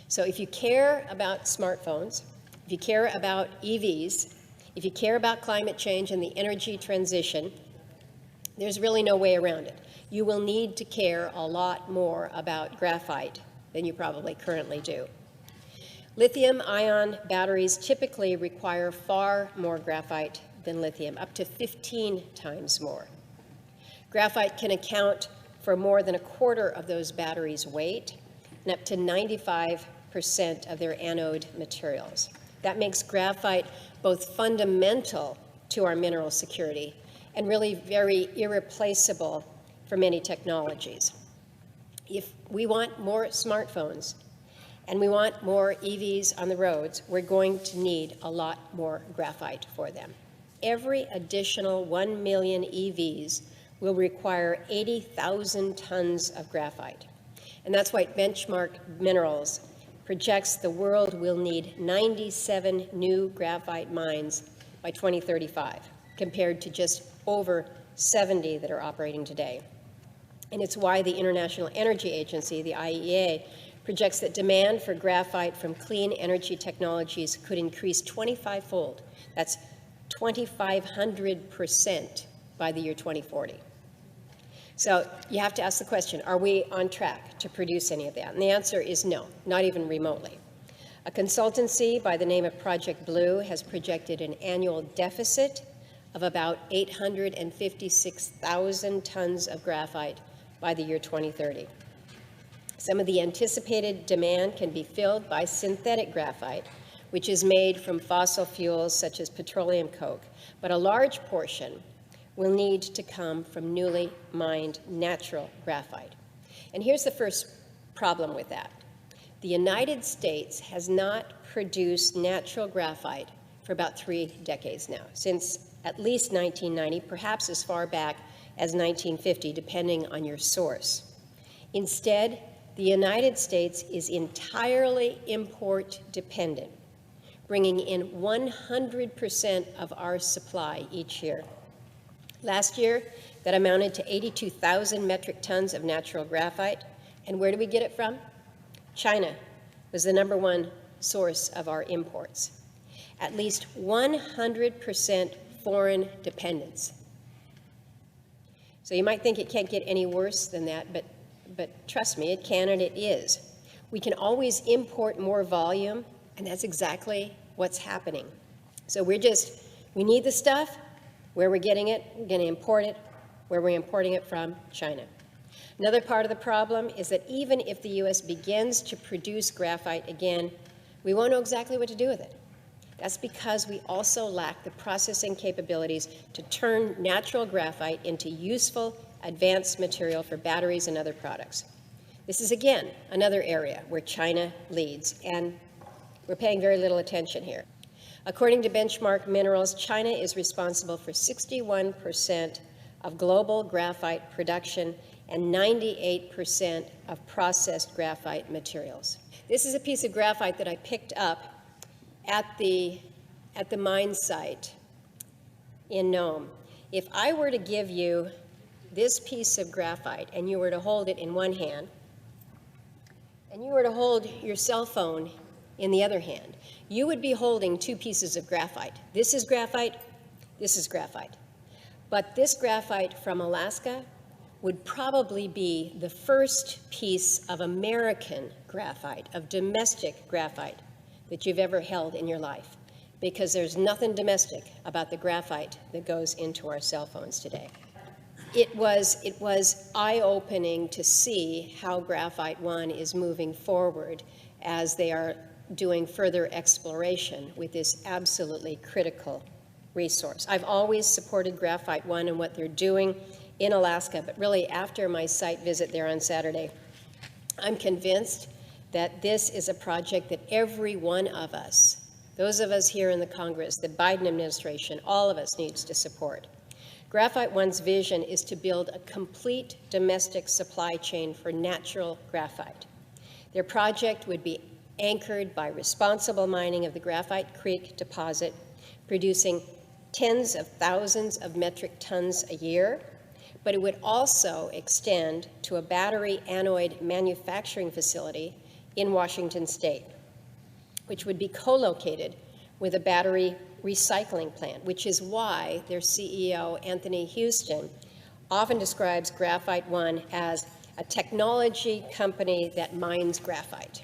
So if you care about smartphones, if you care about EVs, if you care about climate change and the energy transition, there's really no way around it. You will need to care a lot more about graphite than you probably currently do. Lithium-ion batteries typically require far more graphite than lithium, up to 15 times more. Graphite can account for more than a quarter of those batteries' weight and up to 95% of their anode materials. That makes graphite both fundamental to our mineral security and really very irreplaceable for many technologies. If we want more smartphones and we want more EVs on the roads, we're going to need a lot more graphite for them. Every additional 1 million EVs will require 80,000 tons of graphite. And that's why Benchmark Minerals projects the world will need 97 new graphite mines by 2035, compared to just over 70 that are operating today. And it's why the International Energy Agency, the IEA, projects that demand for graphite from clean energy technologies could increase 25-fold. That's 2,500% by the year 2040. So you have to ask the question, are we on track to produce any of that? And the answer is no, not even remotely. A consultancy by the name of Project Blue has projected an annual deficit of about 856,000 tons of graphite by the year 2030. Some of the anticipated demand can be filled by synthetic graphite, which is made from fossil fuels such as petroleum coke, but a large portion will need to come from newly mined natural graphite. And here's the first problem with that. The United States has not produced natural graphite for about 3 decades now, since at least 1990, perhaps as far back as 1950, depending on your source. Instead, the United States is entirely import dependent, bringing in 100% of our supply each year. Last year, that amounted to 82,000 metric tons of natural graphite. And where do we get it from? China was the #1 source of our imports. At least 100% foreign dependence. So you might think it can't get any worse than that, but trust me, it can and it is. We can always import more volume, and that's exactly what's happening. So we need the stuff. Where we're getting it, we're going to import it. Where we're importing it from, China. Another part of the problem is that even if the U.S. begins to produce graphite again, we won't know exactly what to do with it. That's because we also lack the processing capabilities to turn natural graphite into useful, advanced material for batteries and other products. This is, again, another area where China leads, and we're paying very little attention here. According to Benchmark Minerals, China is responsible for 61% of global graphite production and 98% of processed graphite materials. This is a piece of graphite that I picked up at the mine site in Nome. If I were to give you this piece of graphite and you were to hold it in one hand, and you were to hold your cell phone in the other hand, you would be holding 2 pieces of graphite. This is graphite, this is graphite. But this graphite from Alaska would probably be the first piece of American graphite, of domestic graphite, that you've ever held in your life, because there's nothing domestic about the graphite that goes into our cell phones today. It was eye-opening to see how Graphite One is moving forward as they are doing further exploration with this absolutely critical resource. I've always supported Graphite One and what they're doing in Alaska, but really after my site visit there on Saturday, I'm convinced that this is a project that every one of us, those of us here in the Congress, the Biden administration, all of us needs to support. Graphite One's vision is to build a complete domestic supply chain for natural graphite. Their project would be anchored by responsible mining of the Graphite Creek deposit, producing tens of thousands of metric tons a year, but it would also extend to a battery anode manufacturing facility in Washington State, which would be co-located with a battery recycling plant, which is why their CEO, Anthony Houston, often describes Graphite One as a technology company that mines graphite.